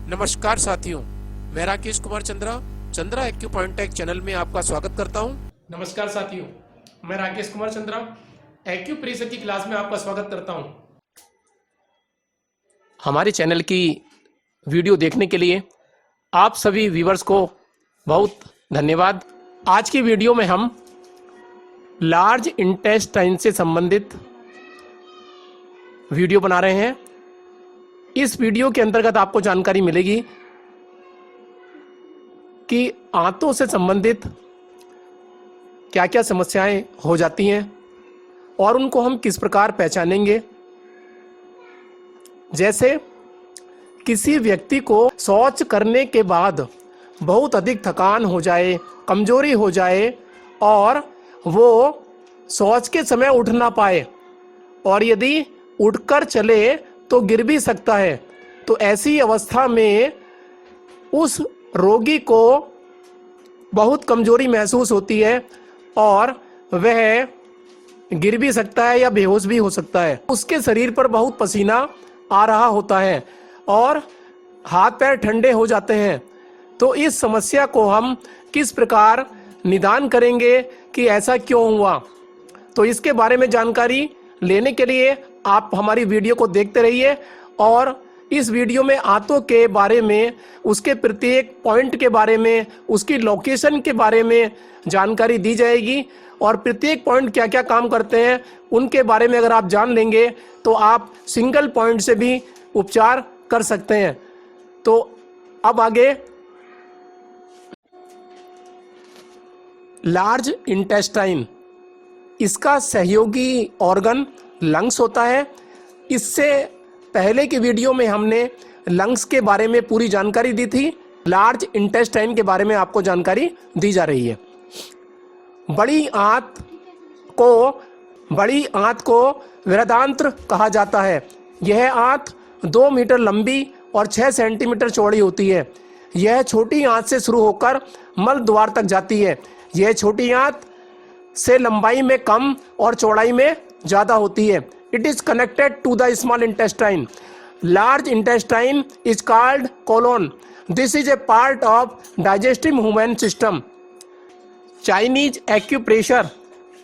नमस्कार साथियों, मैं राकेश कुमार चंद्रा एक्यूपॉइंटेक चैनल में आपका स्वागत करता हूं। नमस्कार साथियों, मैं राकेश कुमार चंद्रा एक्यूप्रेशर की क्लास में आपका स्वागत करता हूं। हमारे चैनल की वीडियो देखने के लिए आप सभी व्यूअर्स को बहुत धन्यवाद। आज की वीडियो में हम लार्ज इंटेस्टाइन से संबंधित वीडियो बना रहे हैं। इस वीडियो के अंतर्गत आपको जानकारी मिलेगी कि आंतों से संबंधित क्या क्या समस्याएं हो जाती हैं और उनको हम किस प्रकार पहचानेंगे। जैसे किसी व्यक्ति को शौच करने के बाद बहुत अधिक थकान हो जाए, कमजोरी हो जाए और वो शौच के समय उठ ना पाए और यदि उठकर चले तो गिर भी सकता है, तो ऐसी अवस्था में उस रोगी को बहुत कमजोरी महसूस होती है और वह गिर भी सकता है या बेहोश भी हो सकता है। उसके शरीर पर बहुत पसीना आ रहा होता है और हाथ पैर ठंडे हो जाते हैं। तो इस समस्या को हम किस प्रकार निदान करेंगे कि ऐसा क्यों हुआ, तो इसके बारे में जानकारी लेने के लिए आप हमारी वीडियो को देखते रहिए। और इस वीडियो में आंतों के बारे में, उसके प्रत्येक पॉइंट के बारे में, उसकी लोकेशन के बारे में जानकारी दी जाएगी और प्रत्येक पॉइंट क्या क्या काम करते हैं उनके बारे में अगर आप जान लेंगे तो आप सिंगल पॉइंट से भी उपचार कर सकते हैं। तो अब आगे, लार्ज इंटेस्टाइन, इसका सहयोगी ऑर्गन लंग्स होता है। इससे पहले की वीडियो में हमने लंग्स के बारे में पूरी जानकारी दी थी। लार्ज इंटेस्टाइन के बारे में आपको जानकारी दी जा रही है। बड़ी आंत को वृद्धांत्र कहा जाता है। यह आंत 2 मीटर लंबी और 6 सेंटीमीटर चौड़ी होती है। यह छोटी आंत से शुरू होकर मल द्वार तक जाती है। यह छोटी आंत से लंबाई में कम और चौड़ाई में ज़्यादा होती है। It is connected to the small intestine. Large intestine is called colon. This is a part of digestive human system. Chinese acupressure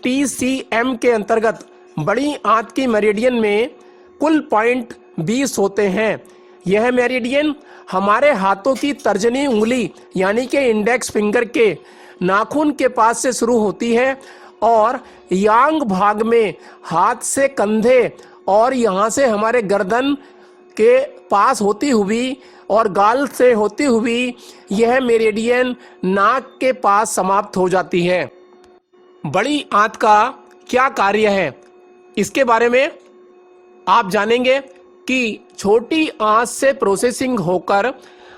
TCM के अंतर्गत बड़ी आंत की मेरिडियन में कुल पॉइंट 20 होते हैं। यह मेरिडियन हमारे हाथों की तर्जनी उंगली यानी कि इंडेक्स फिंगर के नाखून के पास से शुरू होती है और यांग भाग में हाथ से कंधे और यहाँ से हमारे गर्दन के पास होती हुई और गाल से होती हुई यह मेरिडियन नाक के पास समाप्त हो जाती है। बड़ी आंत का क्या कार्य है, इसके बारे में आप जानेंगे कि छोटी आंत से प्रोसेसिंग होकर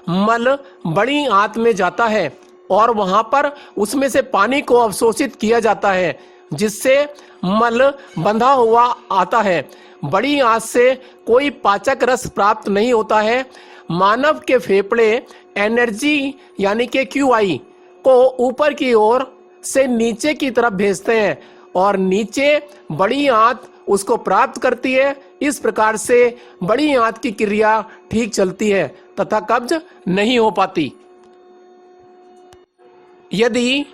मल बड़ी आंत में जाता है और वहां पर उसमें से पानी को अवशोषित किया जाता है, जिससे मल बंधा हुआ आता है। बड़ी आंत से कोई पाचक रस प्राप्त नहीं होता है। मानव के फेफड़े एनर्जी यानी कि QI को ऊपर की ओर से नीचे की तरफ भेजते हैं और नीचे बड़ी आंत उसको प्राप्त करती है। इस प्रकार से बड़ी आंत की क्रिया ठीक चलती है तथा कब्ज नहीं हो पाती। यदि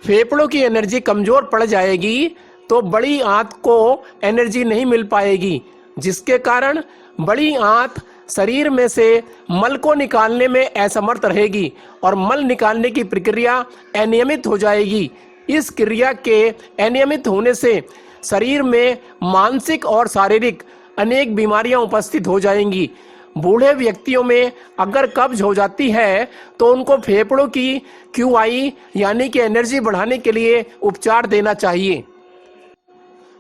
फेफड़ों की एनर्जी कमजोर पड़ जाएगी तो बड़ी आंत को एनर्जी नहीं मिल पाएगी, जिसके कारण बड़ी आंत शरीर में से मल को निकालने में असमर्थ रहेगी और मल निकालने की प्रक्रिया अनियमित हो जाएगी। इस क्रिया के अनियमित होने से शरीर में मानसिक और शारीरिक अनेक बीमारियां उपस्थित हो जाएंगी। बूढ़े व्यक्तियों में अगर कब्ज हो जाती है तो उनको फेफड़ों की QI यानी कि एनर्जी बढ़ाने के लिए उपचार देना चाहिए।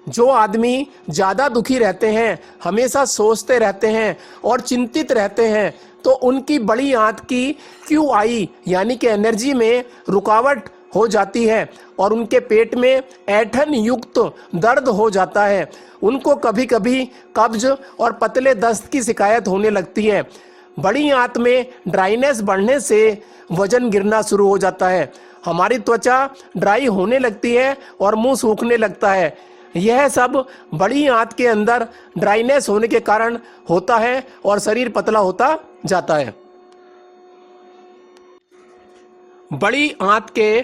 जो आदमी ज़्यादा दुखी रहते हैं, हमेशा सोचते रहते हैं और चिंतित रहते हैं, तो उनकी बड़ी आंत की QI यानी कि एनर्जी में रुकावट हो जाती है और उनके पेट में ऐंठन युक्त दर्द हो जाता है। उनको कभी कभी कब्ज और पतले दस्त की शिकायत होने लगती है। बड़ी आंत में ड्राइनेस बढ़ने से वजन गिरना शुरू हो जाता है। हमारी त्वचा ड्राई होने लगती है और मुंह सूखने लगता है। यह सब बड़ी आंत के अंदर ड्राइनेस होने के कारण होता है और शरीर पतला होता जाता है। बड़ी आंत के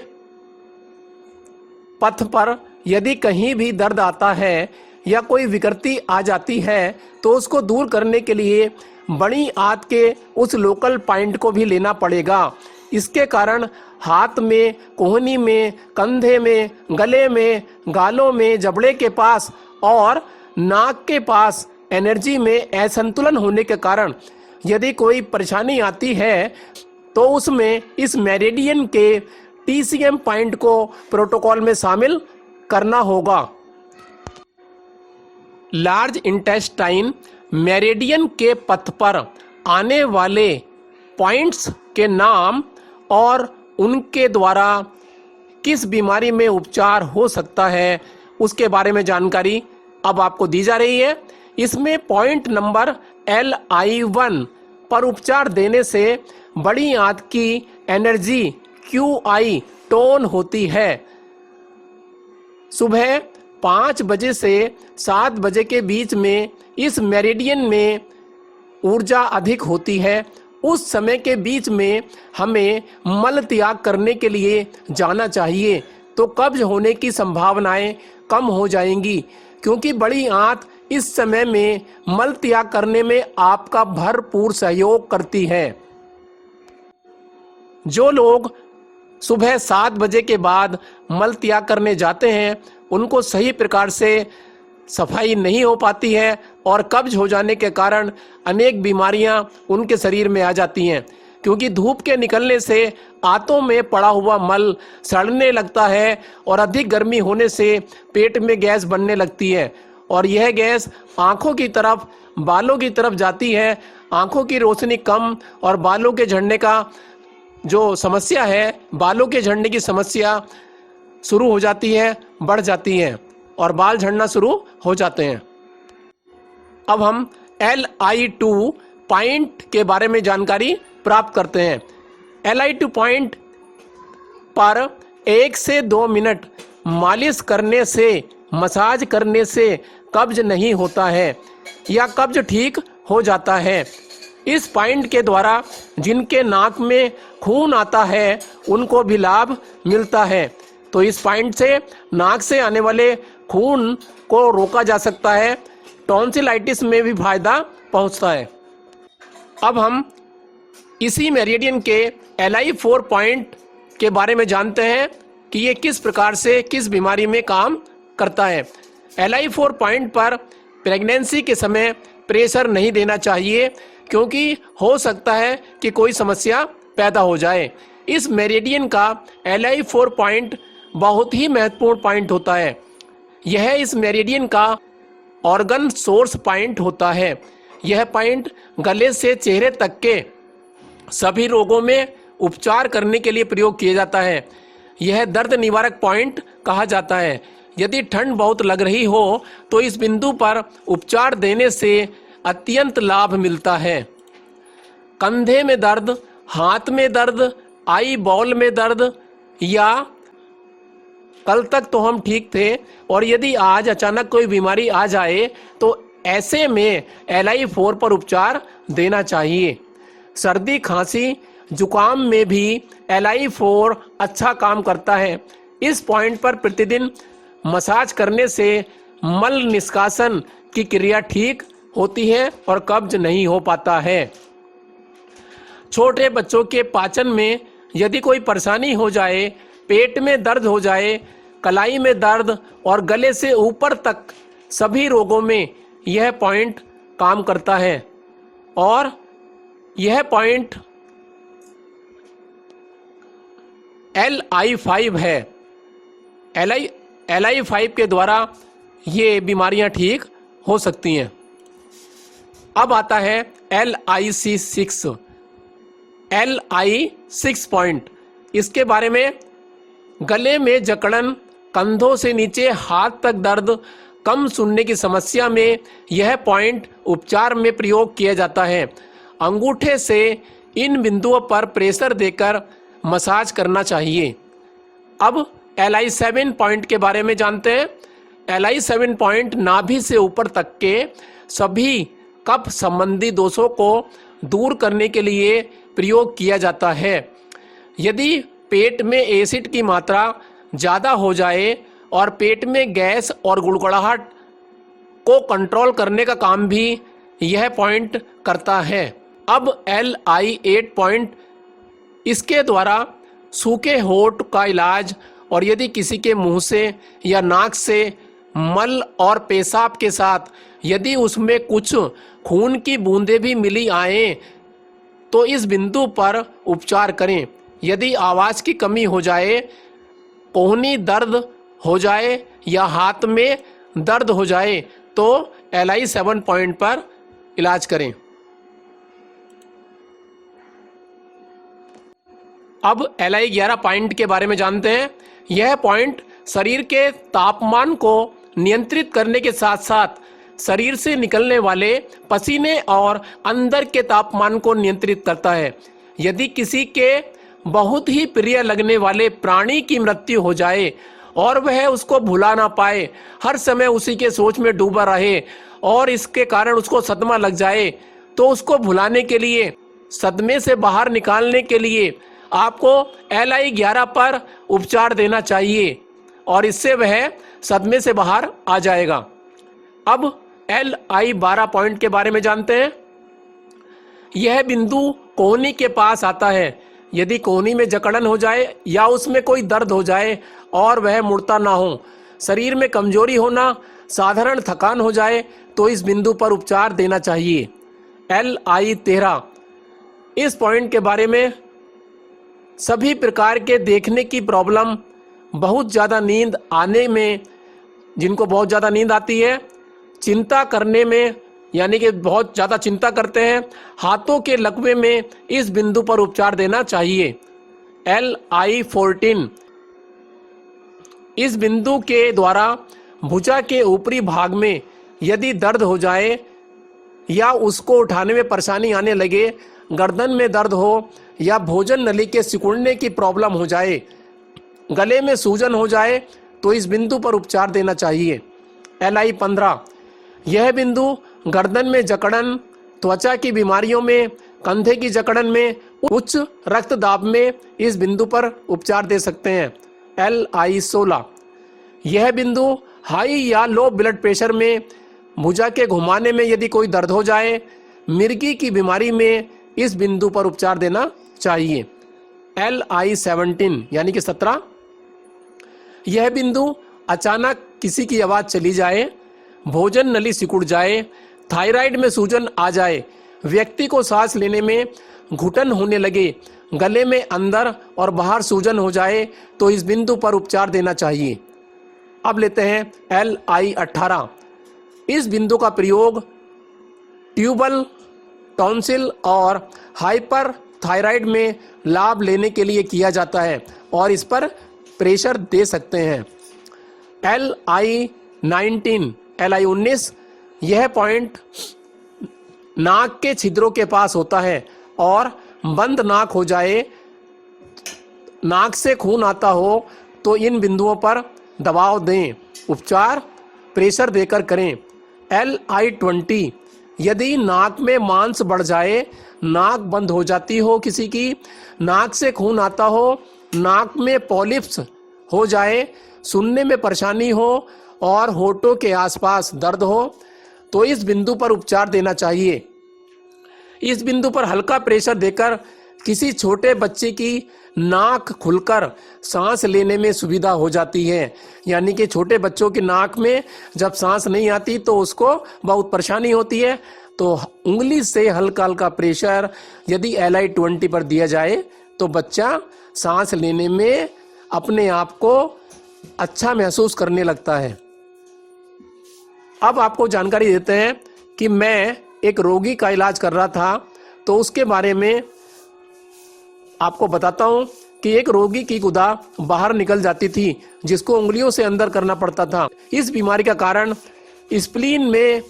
पथ पर यदि कहीं भी दर्द आता है या कोई विकृति आ जाती है तो उसको दूर करने के लिए बड़ी आंत के उस लोकल पॉइंट को भी लेना पड़ेगा। इसके कारण हाथ में, कोहनी में, कंधे में, गले में, गालों में, जबड़े के पास और नाक के पास एनर्जी में असंतुलन होने के कारण यदि कोई परेशानी आती है तो उसमें इस मेरिडियन के TCM पॉइंट को प्रोटोकॉल में शामिल करना होगा। लार्ज इंटेस्टाइन मेरिडियन के पथ पर आने वाले पॉइंट्स के नाम और उनके द्वारा किस बीमारी में उपचार हो सकता है उसके बारे में जानकारी अब आपको दी जा रही है। इसमें पॉइंट नंबर LI1 पर उपचार देने से बड़ी आंत की एनर्जी QI टोन होती है। सुबह 5 बजे से 7 बजे के बीच में इस मेरिडियन में ऊर्जा अधिक होती है। उस समय के बीच में हमें मल त्याग करने के लिए जाना चाहिए तो कब्ज होने की संभावनाएं कम हो जाएंगी, क्योंकि बड़ी आंत इस समय में मल त्याग करने में आपका भरपूर सहयोग करती है। जो लोग सुबह 7 बजे के बाद मल त्याग करने जाते हैं उनको सही प्रकार से सफाई नहीं हो पाती है और कब्ज हो जाने के कारण अनेक बीमारियां उनके शरीर में आ जाती हैं, क्योंकि धूप के निकलने से आंतों में पड़ा हुआ मल सड़ने लगता है और अधिक गर्मी होने से पेट में गैस बनने लगती है और यह गैस आँखों की तरफ, बालों की तरफ जाती है। आँखों की रोशनी कम और बालों के झड़ने का जो समस्या है, बालों के झड़ने की समस्या शुरू हो जाती है, बढ़ जाती है और बाल झड़ना शुरू हो जाते हैं। अब हम LI2 पॉइंट के बारे में जानकारी प्राप्त करते हैं। LI2 पॉइंट पर 1 से 2 मिनट मालिश करने से, मसाज करने से कब्ज नहीं होता है या कब्ज ठीक हो जाता है। इस पॉइंट के द्वारा जिनके नाक में खून आता है उनको भी लाभ मिलता है। तो इस पॉइंट से नाक से आने वाले खून को रोका जा सकता है। टॉन्सिलाइटिस में भी फायदा पहुंचता है। अब हम इसी मेरिडियन के LI4 पॉइंट के बारे में जानते हैं कि ये किस प्रकार से किस बीमारी में काम करता है। LI4 पॉइंट पर प्रेगनेंसी के समय प्रेशर नहीं देना चाहिए, क्योंकि हो सकता है कि कोई समस्या पैदा हो जाए। इस मेरिडियन का LI4 पॉइंट बहुत ही महत्वपूर्ण पॉइंट होता है। यह इस मेरिडियन का ऑर्गन सोर्स पॉइंट होता है। यह पॉइंट गले से चेहरे तक के सभी रोगों में उपचार करने के लिए प्रयोग किया जाता है। यह दर्द निवारक पॉइंट कहा जाता है। यदि ठंड बहुत लग रही हो तो इस बिंदु पर उपचार देने से अत्यंत लाभ मिलता है। कंधे में दर्द, हाथ में दर्द, आई बॉल में दर्द या कल तक तो हम ठीक थे और यदि आज अचानक कोई बीमारी आ जाए तो ऐसे में LI4 पर उपचार देना चाहिए। सर्दी, खांसी, जुकाम में भी LI4 अच्छा काम करता है। इस पॉइंट पर प्रतिदिन मसाज करने से मल निष्कासन की क्रिया ठीक होती है और कब्ज नहीं हो पाता है। छोटे बच्चों के पाचन में यदि कोई परेशानी हो जाए, पेट में दर्द हो जाए, कलाई में दर्द और गले से ऊपर तक सभी रोगों में यह पॉइंट काम करता है और यह पॉइंट LI5 है। LI5 के द्वारा ये बीमारियां ठीक हो सकती हैं। अब आता है LIC6 पॉइंट। इसके बारे में गले में जकड़न, कंधों से नीचे हाथ तक दर्द, कम सुनने की समस्या में यह पॉइंट उपचार में प्रयोग किया जाता है। अंगूठे से इन बिंदुओं पर प्रेशर देकर मसाज करना चाहिए। अब LI7 पॉइंट के बारे में जानते हैं। LI7 पॉइंट नाभि से ऊपर तक के सभी कफ संबंधी दोषों को दूर करने के लिए प्रयोग किया जाता है। यदि पेट में एसिड की मात्रा ज़्यादा हो जाए और पेट में गैस और गुड़गुड़ाहट को कंट्रोल करने का काम भी यह पॉइंट करता है। अब LI8 पॉइंट इसके द्वारा सूखे होंठ का इलाज, और यदि किसी के मुंह से या नाक से मल और पेशाब के साथ यदि उसमें कुछ खून की बूंदें भी मिली आए तो इस बिंदु पर उपचार करें। यदि आवाज़ की कमी हो जाए, कोहनी दर्द हो जाए या हाथ में दर्द हो जाए तो LI7 पॉइंट पर इलाज करें। अब LI11 पॉइंट के बारे में जानते हैं। यह पॉइंट शरीर के तापमान को नियंत्रित करने के साथ साथ शरीर से निकलने वाले पसीने और अंदर के तापमान को नियंत्रित करता है। यदि किसी के बहुत ही प्रिय लगने वाले प्राणी की मृत्यु हो जाए और वह उसको भुला ना पाए, हर समय उसी के सोच में डूबा रहे और इसके कारण उसको सदमा लग जाए, तो उसको भुलाने के लिए, सदमे से बाहर निकालने के लिए आपको LI11 पर उपचार देना चाहिए और इससे वह सदमे से बाहर आ जाएगा। अब LI12 पॉइंट के बारे में जानते हैं। यह बिंदु कोहनी के पास आता है। यदि कोहनी में जकड़न हो जाए या उसमें कोई दर्द हो जाए और वह मुड़ता ना हो, शरीर में कमजोरी होना, साधारण थकान हो जाए तो इस बिंदु पर उपचार देना चाहिए। LI13 इस पॉइंट के बारे में सभी प्रकार के देखने की प्रॉब्लम, बहुत ज़्यादा नींद आने में, जिनको बहुत ज़्यादा नींद आती है, चिंता करने में यानी कि बहुत ज़्यादा चिंता करते हैं, हाथों के लकवे में इस बिंदु पर उपचार देना चाहिए। LI14 इस बिंदु के द्वारा भुजा के ऊपरी भाग में यदि दर्द हो जाए या उसको उठाने में परेशानी आने लगे, गर्दन में दर्द हो या भोजन नली के सिकुड़ने की प्रॉब्लम हो जाए, गले में सूजन हो जाए तो इस बिंदु पर उपचार देना चाहिए। LI15 यह बिंदु गर्दन में जकड़न, त्वचा की बीमारियों में, कंधे की जकड़न में, उच्च रक्तदाब में इस बिंदु पर उपचार दे सकते हैं। LI16 यह बिंदु हाई या लो ब्लड प्रेशर में, भुजा के घुमाने में यदि कोई दर्द हो जाए, मिर्गी की बीमारी में इस बिंदु पर उपचार देना चाहिए। LI17 यानी कि 17 यह बिंदु अचानक किसी की आवाज़ चली जाए, भोजन नली सिकुड़ जाए, थायराइड में सूजन आ जाए, व्यक्ति को सांस लेने में घुटन होने लगे, गले में अंदर और बाहर सूजन हो जाए तो इस बिंदु पर उपचार देना चाहिए। अब लेते हैं LI18 इस बिंदु का प्रयोग ट्यूबल, टॉन्सिल और हाइपर थायराइड में लाभ लेने के लिए किया जाता है और इस पर प्रेशर दे सकते हैं। LI19 यह पॉइंट नाक के छिद्रों के पास होता है और बंद नाक हो जाए, नाक से खून आता हो तो इन बिंदुओं पर दबाव दें, उपचार प्रेशर देकर करें। LI20 यदि नाक में मांस बढ़ जाए, नाक बंद हो जाती हो किसी की, नाक से खून आता हो, नाक में पॉलिप्स हो जाए, सुनने में परेशानी हो और होठों के आसपास दर्द हो तो इस बिंदु पर उपचार देना चाहिए। इस बिंदु पर हल्का प्रेशर देकर किसी छोटे बच्चे की नाक खुलकर सांस लेने में सुविधा हो जाती है। यानी कि छोटे बच्चों की नाक में जब सांस नहीं आती तो उसको बहुत परेशानी होती है, तो उंगली से हल्का हल्का प्रेशर यदि LI20 पर दिया जाए तो बच्चा सांस लेने में अपने आप को अच्छा महसूस करने लगता है। अब आपको जानकारी देते हैं कि मैं एक रोगी का इलाज कर रहा था तो उसके बारे में आपको बताता हूं कि एक रोगी की गुदा बाहर निकल जाती थी जिसको उंगलियों से अंदर करना पड़ता था। इस बीमारी का कारण स्प्लीन में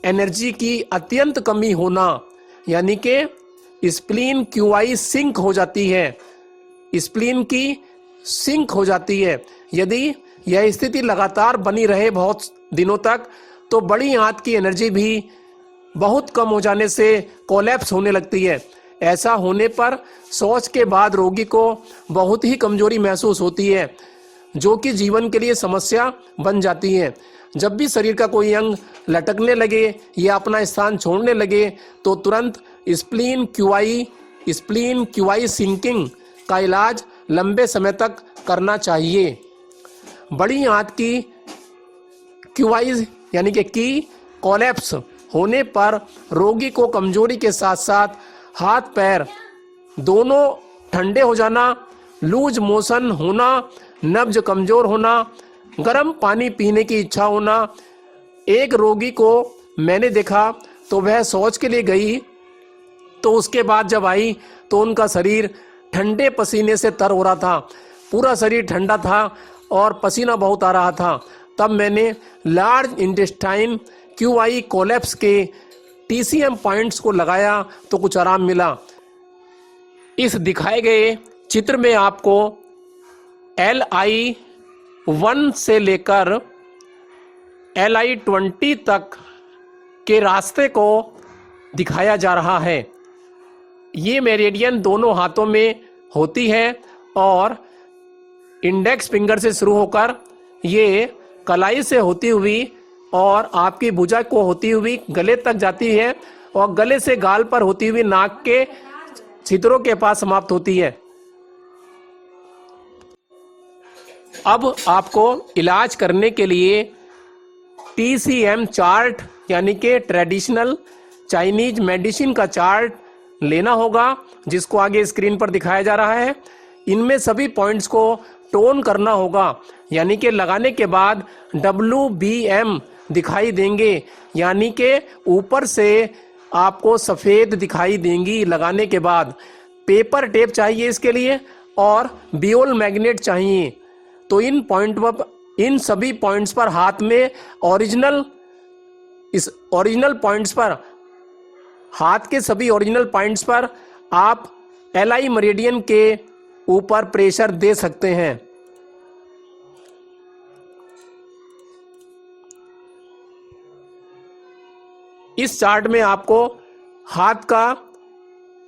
एनर्जी की अत्यंत कमी होना, यानी कि स्प्लीन QI सिंक हो जाती है, स्प्लीन की सिंक हो जाती है। यदि यह स्थिति लगातार बनी रहे बहुत दिनों तक तो बड़ी आंत की एनर्जी भी बहुत कम हो जाने से कोलैप्स होने लगती है। ऐसा होने पर शौच के बाद रोगी को बहुत ही कमजोरी महसूस होती है, जो कि जीवन के लिए समस्या बन जाती है। जब भी शरीर का कोई अंग लटकने लगे या अपना स्थान छोड़ने लगे तो तुरंत स्प्लीन क्यूआई सिंकिंग का इलाज लंबे समय तक करना चाहिए। बड़ी आंत की क्यूआई यानी कि की कोलैप्स होने पर रोगी को कमजोरी के साथ साथ हाथ पैर दोनों ठंडे हो जाना, लूज मोशन होना, नब्ज कमजोर होना, गर्म पानी पीने की इच्छा होना। एक रोगी को मैंने देखा तो वह शौच के लिए गई तो उसके बाद जब आई तो उनका शरीर ठंडे पसीने से तर हो रहा था, पूरा शरीर ठंडा था और पसीना बहुत आ रहा था। तब मैंने लार्ज इंटेस्टाइन क्यूआई कोलैप्स के टीसीएम पॉइंट्स को लगाया तो कुछ आराम मिला। इस दिखाए गए चित्र में आपको LI1 से लेकर LI20 तक के रास्ते को दिखाया जा रहा है। ये मेरिडियन दोनों हाथों में होती है और इंडेक्स फिंगर से शुरू होकर ये कलाई से होती हुई और आपकी भुजा को होती हुई गले तक जाती है और गले से गाल पर होती हुई नाक के छिद्रों के पास समाप्त होती है। अब आपको इलाज करने के लिए TCM चार्ट यानी कि ट्रेडिशनल चाइनीज मेडिसिन का चार्ट लेना होगा, जिसको आगे स्क्रीन पर दिखाया जा रहा है। इनमें सभी पॉइंट्स को टोन करना होगा, यानी कि लगाने के बाद WBM दिखाई देंगे, यानी कि ऊपर से आपको सफ़ेद दिखाई देंगी लगाने के बाद। पेपर टेप चाहिए इसके लिए और बियोल मैग्नेट चाहिए। तो इन सभी पॉइंट्स पर हाथ में ओरिजिनल पॉइंट्स पर, हाथ के सभी ओरिजिनल पॉइंट्स पर आप LI मेरिडियन के ऊपर प्रेशर दे सकते हैं। इस चार्ट में आपको हाथ का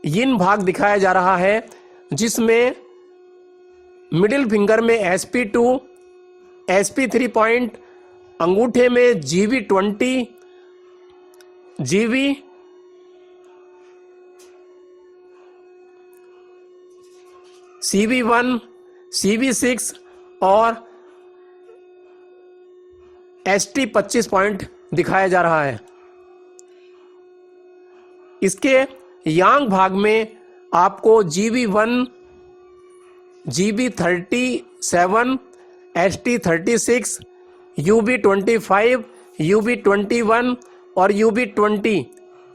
यिन भाग दिखाया जा रहा है, जिसमें मिडिल फिंगर में SP2, SP3 पॉइंट, अंगूठे में GB20, CV1, CV6 और ST25 पॉइंट दिखाया जा रहा है। इसके यांग भाग में आपको GB1, GB37, ST36, UB25, UB21 और UB20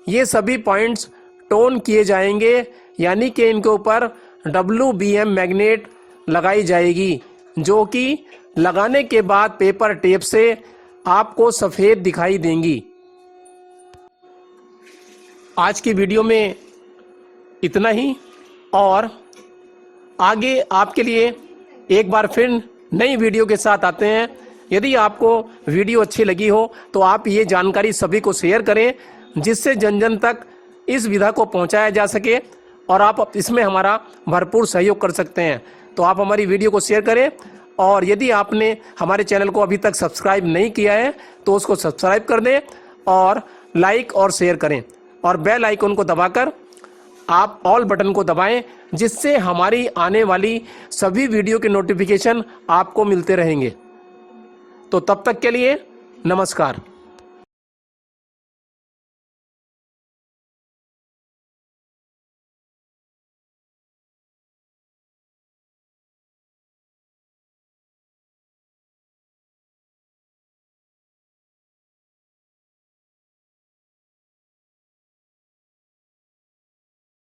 ये सभी पॉइंट्स टोन किए जाएंगे, यानी कि इनके ऊपर WBM मैग्नेट लगाई जाएगी, जो कि लगाने के बाद पेपर टेप से आपको सफ़ेद दिखाई देंगी। आज की वीडियो में इतना ही, और आगे आपके लिए एक बार फिर नई वीडियो के साथ आते हैं। यदि आपको वीडियो अच्छी लगी हो तो आप ये जानकारी सभी को शेयर करें, जिससे जन जन तक इस विधा को पहुंचाया जा सके और आप इसमें हमारा भरपूर सहयोग कर सकते हैं। तो आप हमारी वीडियो को शेयर करें, और यदि आपने हमारे चैनल को अभी तक सब्सक्राइब नहीं किया है तो उसको सब्सक्राइब कर दें और लाइक और शेयर करें, और बेल आइकन को दबाकर आप ऑल बटन को दबाएं, जिससे हमारी आने वाली सभी वीडियो के नोटिफिकेशन आपको मिलते रहेंगे। तो तब तक के लिए नमस्कार।